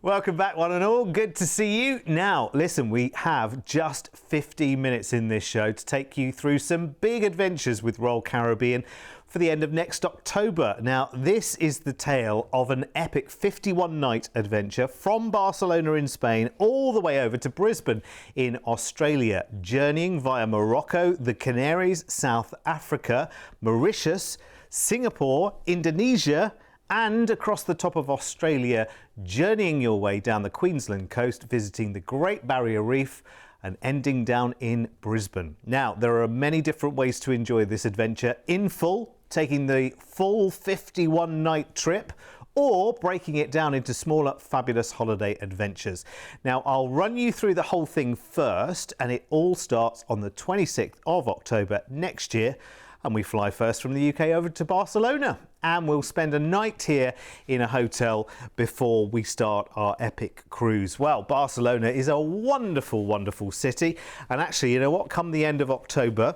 Welcome back, one and all. Good to see you. Now, listen, we have just 15 minutes in this show to take you through some big adventures with Royal Caribbean for the end of next October. Now, this is the tale of an epic 51-night adventure from Barcelona in Spain all the way over to Brisbane in Australia, journeying via Morocco, the Canaries, South Africa, Mauritius, Singapore, Indonesia, and across the top of Australia, journeying your way down the Queensland coast, visiting the Great Barrier Reef and ending down in Brisbane. Now, there are many different ways to enjoy this adventure in full, taking the full 51-night trip, or breaking it down into smaller, fabulous holiday adventures. Now, I'll run you through the whole thing first, and it all starts on the 26th of October next year, and we fly first from the UK over to Barcelona, and we'll spend a night here in a hotel before we start our epic cruise. Well, Barcelona is a wonderful, wonderful city, and actually, you know what, come the end of October,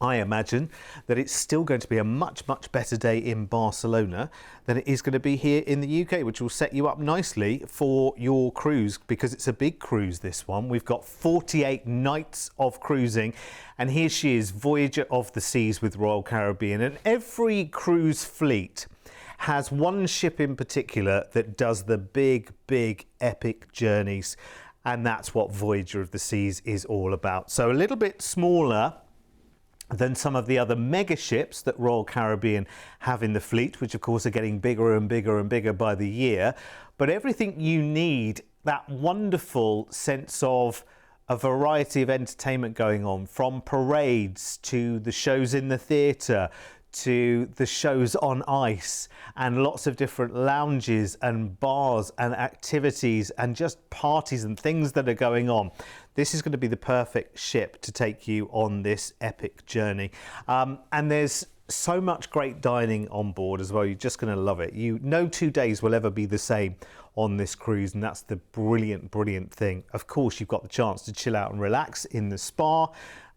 I imagine that it's still going to be a much, much better day in Barcelona than it is going to be here in the UK, which will set you up nicely for your cruise, because it's a big cruise, this one. We've got 48 nights of cruising, and here she is, Voyager of the Seas with Royal Caribbean. And every cruise fleet has one ship in particular that does the big, big, epic journeys, and that's what Voyager of the Seas is all about. So a little bit smaller than some of the other mega ships that Royal Caribbean have in the fleet, which of course are getting bigger and bigger and bigger by the year. But everything you need, that wonderful sense of a variety of entertainment going on, from parades to the shows in the theatre, to the shows on ice, and lots of different lounges and bars and activities and just parties and things that are going on. This is going to be the perfect ship to take you on this epic journey. And there's so much great dining on board as well. You're just going to love it. No 2 days will ever be the same on this cruise, and that's the brilliant, brilliant thing. Of course, you've got the chance to chill out and relax in the spa,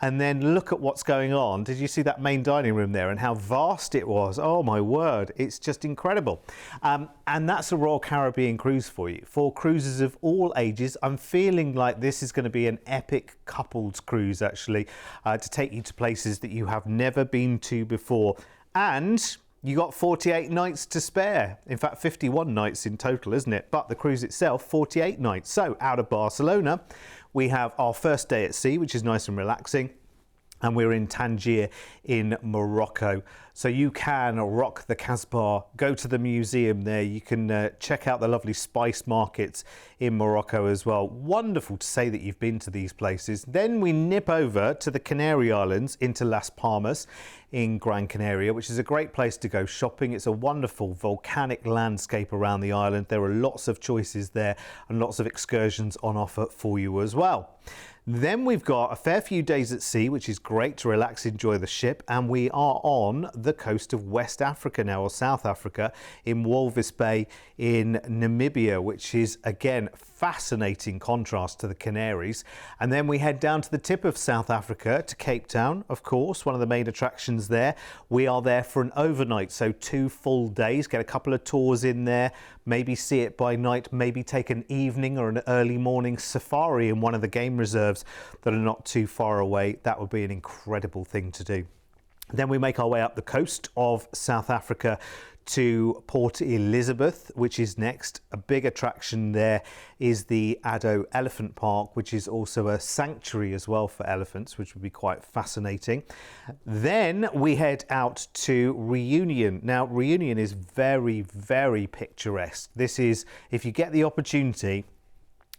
and then look at what's going on. Did you see that main dining room there and how vast it was? Oh my word, it's just incredible. And that's a Royal Caribbean cruise for you. For cruisers of all ages, I'm feeling like this is going to be an epic couples cruise, actually, to take you to places that you have never been to before. And you got 48 nights to spare. In fact, 51 nights in total, isn't it? But the cruise itself, 48 nights. So out of Barcelona, we have our first day at sea, which is nice and relaxing, and we're in Tangier in Morocco. So you can rock the Casbah, go to the museum there. You can check out the lovely spice markets in Morocco as well. Wonderful to say that you've been to these places. Then we nip over to the Canary Islands, into Las Palmas in Gran Canaria, which is a great place to go shopping. It's a wonderful volcanic landscape around the island. There are lots of choices there and lots of excursions on offer for you as well. Then we've got a fair few days at sea, which is great to relax, enjoy the ship, and we are on the coast of West Africa now, or South Africa, in Walvis Bay in Namibia, which is, again, fascinating contrast to the Canaries. And then we head down to the tip of South Africa to Cape Town, of course, one of the main attractions there. We are there for an overnight, so 2 full days, get a couple of tours in there, maybe see it by night, maybe take an evening or an early morning safari in one of the game reserves that are not too far away. That would be an incredible thing to do. Then we make our way up the coast of South Africa to Port Elizabeth, which is next. A big attraction there is the Addo Elephant Park, which is also a sanctuary as well for elephants, which would be quite fascinating. Then we head out to Reunion. Now, Reunion is very, very picturesque. This is, if you get the opportunity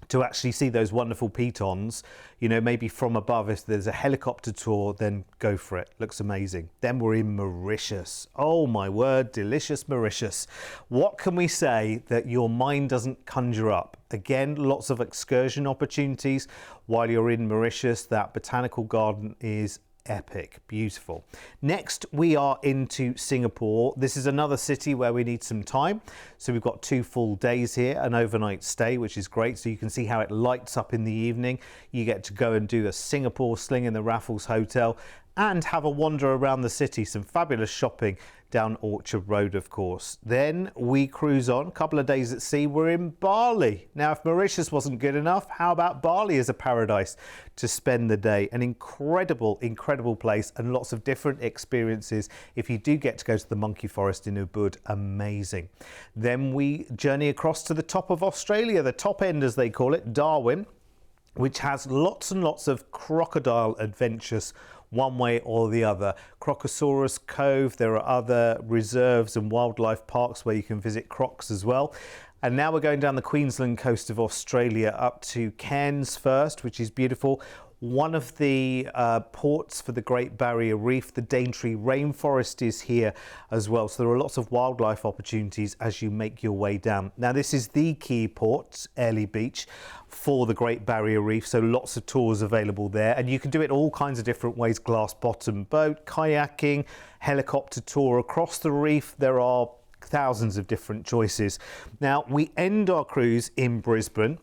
to actually see those wonderful pitons, you know, maybe from above, if there's a helicopter tour, then go for it. Looks amazing. Then we're in Mauritius. Oh my word, delicious Mauritius. What can we say that your mind doesn't conjure up? Again, lots of excursion opportunities while you're in Mauritius. That botanical garden is epic, beautiful. Next, we are into Singapore. This is another city where we need some time. So we've got 2 full days here, an overnight stay, which is great. So you can see how it lights up in the evening. You get to go and do a Singapore sling in the Raffles Hotel and have a wander around the city, some fabulous shopping, down Orchard Road, of course. Then we cruise on, a couple of days at sea, we're in Bali. Now, if Mauritius wasn't good enough, how about Bali as a paradise to spend the day? An incredible, incredible place and lots of different experiences. If you do get to go to the monkey forest in Ubud, amazing. Then we journey across to the top of Australia, the top end as they call it, Darwin, which has lots and lots of crocodile adventures one way or the other. Crocosaurus Cove, there are other reserves and wildlife parks where you can visit crocs as well. And now we're going down the Queensland coast of Australia up to Cairns first, which is beautiful. One of the ports for the Great Barrier Reef, the Daintree Rainforest, is here as well. So there are lots of wildlife opportunities as you make your way down. Now, this is the key port, Airlie Beach, for the Great Barrier Reef. So lots of tours available there. And you can do it all kinds of different ways. Glass bottom boat, kayaking, helicopter tour across the reef. There are thousands of different choices. Now, we end our cruise in Brisbane,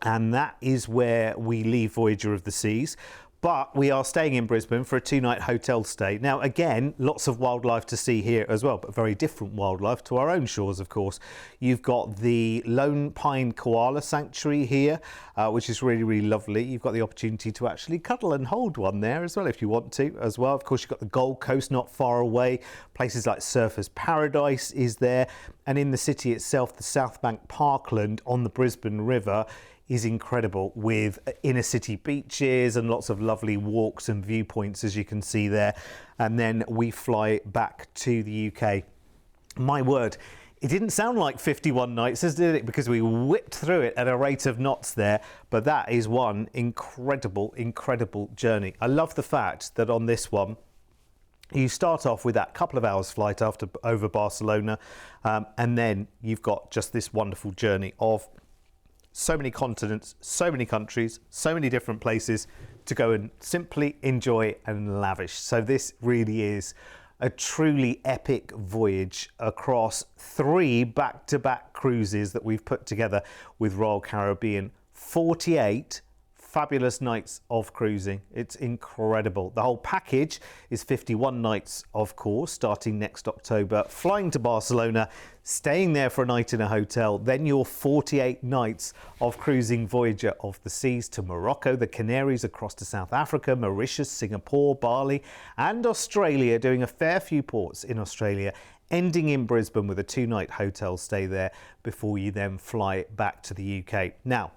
and that is where we leave Voyager of the Seas. But we are staying in Brisbane for a 2-night hotel stay. Now, again, lots of wildlife to see here as well, but very different wildlife to our own shores, of course. You've got the Lone Pine Koala Sanctuary here, which is really, really lovely. You've got the opportunity to actually cuddle and hold one there as well, if you want to as well. Of course, you've got the Gold Coast not far away. Places like Surfers Paradise is there. And in the city itself, the South Bank Parkland on the Brisbane River is incredible, with inner city beaches and lots of lovely walks and viewpoints, as you can see there. And then we fly back to the UK. My word, it didn't sound like 51 nights, did it? Because we whipped through it at a rate of knots there. But that is one incredible, incredible journey. I love the fact that on this one, you start off with that couple of hours flight over Barcelona, and then you've got just this wonderful journey of so many continents, so many countries, so many different places to go and simply enjoy and lavish. So this really is a truly epic voyage across 3 back-to-back cruises that we've put together with Royal Caribbean. 48 fabulous nights of cruising. It's incredible. The whole package is 51 nights, of course, starting next October, flying to Barcelona, staying there for a night in a hotel, then your 48 nights of cruising Voyager of the Seas to Morocco, the Canaries, across to South Africa, Mauritius, Singapore, Bali and Australia, doing a fair few ports in Australia, ending in Brisbane with a 2-night hotel stay there before you then fly back to the UK. Now,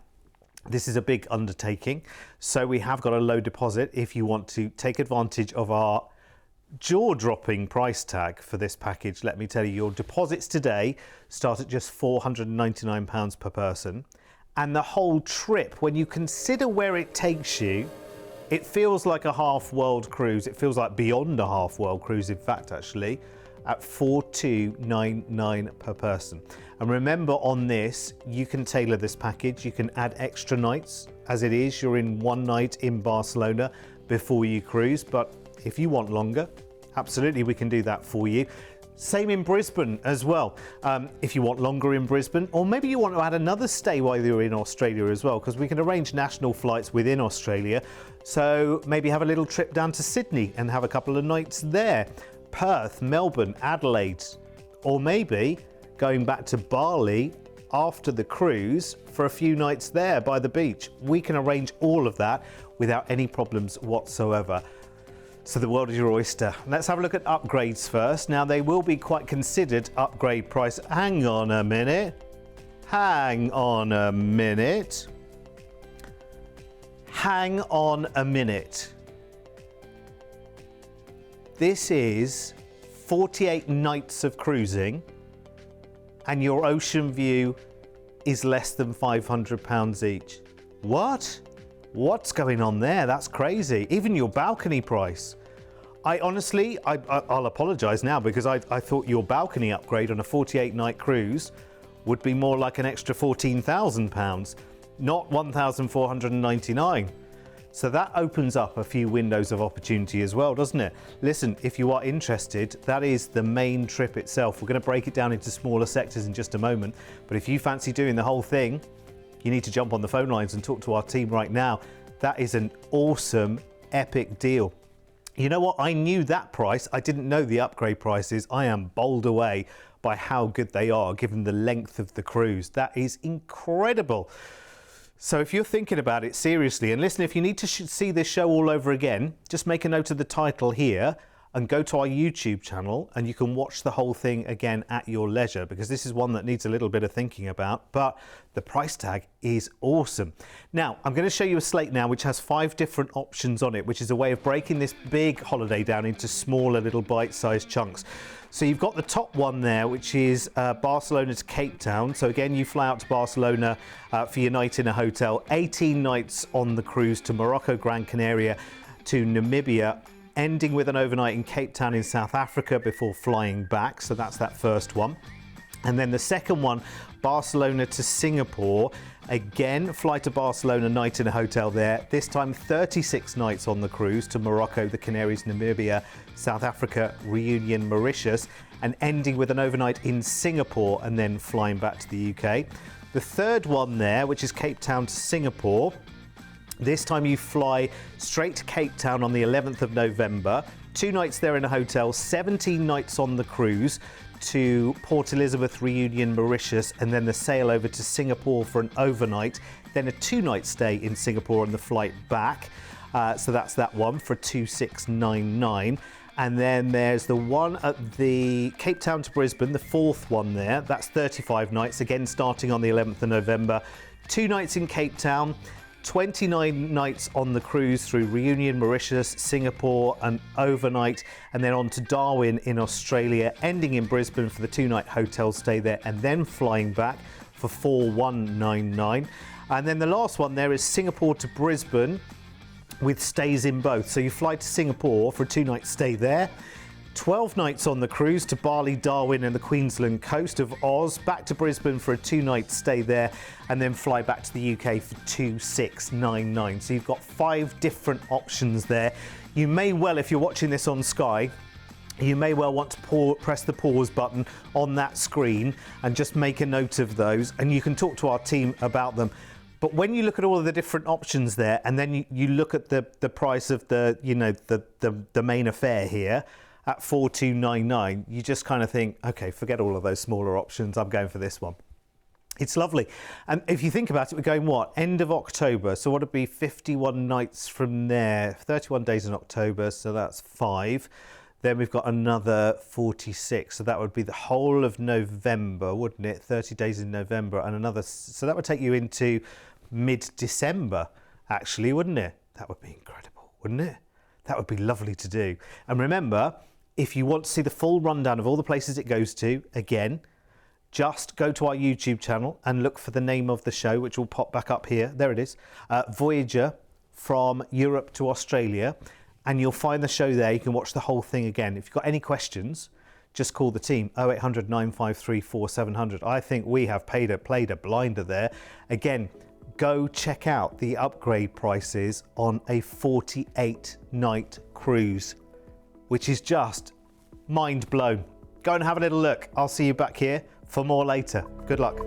this is a big undertaking, so we have got a low deposit if you want to take advantage of our jaw-dropping price tag for this package. Let me tell you, your deposits today start at just £499 per person, and the whole trip, when you consider where it takes you, it feels like a half-world cruise. It feels like beyond a half-world cruise, in fact, actually, at $4,299 per person. And remember, on this, you can tailor this package. You can add extra nights. As it is, you're in 1 night in Barcelona before you cruise. But if you want longer, absolutely, we can do that for you. Same in Brisbane as well. If you want longer in Brisbane, or maybe you want to add another stay while you're in Australia as well, because we can arrange national flights within Australia. So maybe have a little trip down to Sydney and have a couple of nights there. Perth, Melbourne, Adelaide, or maybe going back to Bali after the cruise for a few nights there by the beach. We can arrange all of that without any problems whatsoever. So the world is your oyster. Let's have a look at upgrades first. Now, they will be quite considered upgrade price. Hang on a minute. Hang on a minute. Hang on a minute. This is 48 nights of cruising, and your ocean view is less than £500 each. What? What's going on there? That's crazy. Even your balcony price. I'll apologise now, because I thought your balcony upgrade on a 48-night cruise would be more like an extra £14,000, not £1,499. So that opens up a few windows of opportunity as well, doesn't it? Listen, if you are interested, that is the main trip itself. We're going to break it down into smaller sectors in just a moment. But if you fancy doing the whole thing, you need to jump on the phone lines and talk to our team right now. That is an awesome, epic deal. You know what? I knew that price. I didn't know the upgrade prices. I am bowled away by how good they are, given the length of the cruise. That is incredible. So if you're thinking about it seriously, and listen, if you need to see this show all over again, just make a note of the title here and go to our YouTube channel and you can watch the whole thing again at your leisure, because this is one that needs a little bit of thinking about, but the price tag is awesome. Now, I'm going to show you a slate now which has 5 different options on it, which is a way of breaking this big holiday down into smaller little bite-sized chunks. So you've got the top one there, which is Barcelona to Cape Town. So again, you fly out to Barcelona for your night in a hotel, 18 nights on the cruise to Morocco, Gran Canaria to Namibia, ending with an overnight in Cape Town in South Africa before flying back. So that's that first one. And then the second one, Barcelona to Singapore. Again, fly to Barcelona, night in a hotel there. This time 36 nights on the cruise to Morocco, the Canaries, Namibia, South Africa, Reunion, Mauritius, and ending with an overnight in Singapore and then flying back to the UK. The third one there, which is Cape Town to Singapore. This time you fly straight to Cape Town on the 11th of November, 2 nights there in a hotel, 17 nights on the cruise to Port Elizabeth, Reunion, Mauritius, and then the sail over to Singapore for an overnight, then a 2-night stay in Singapore and the flight back. So that's that one for 2,699. And then there's the one at the Cape Town to Brisbane, the 4th one there. That's 35 nights, again starting on the 11th of November. 2 nights in Cape Town, 29 nights on the cruise through Reunion, Mauritius, Singapore, and overnight, and then on to Darwin in Australia, ending in Brisbane for the 2-night hotel stay there, and then flying back for 4,199. And then the last one there is Singapore to Brisbane with stays in both. So you fly to Singapore for a 2-night stay there, 12 nights on the cruise to Bali, Darwin and the Queensland coast of Oz, back to Brisbane for a 2-night stay there, and then fly back to the UK for 2,699. So you've got 5 different options there. You may well, if you're watching this on Sky, you may well want to press the pause button on that screen and just make a note of those, and you can talk to our team about them. But when you look at all of the different options there, and then you look at the price of the main affair here, at 4,299, you just kind of think, okay, forget all of those smaller options, I'm going for this one. It's lovely. And if you think about it, we're going what? End of October. So what would be 51 nights from there? 31 days in October, so that's 5. Then we've got another 46. So that would be the whole of November, wouldn't it? 30 days in November and another. So that would take you into mid-December, actually, wouldn't it? That would be incredible, wouldn't it? That would be lovely to do. And remember, if you want to see the full rundown of all the places it goes to, again, just go to our YouTube channel and look for the name of the show, which will pop back up here. There it is. Voyager from Europe to Australia. And you'll find the show there. You can watch the whole thing again. If you've got any questions, just call the team, 0800 953 4700. I think we have played a blinder there. Again, go check out the upgrade prices on a 48-night cruise, which is just mind blown. Go and have a little look. I'll see you back here for more later. Good luck.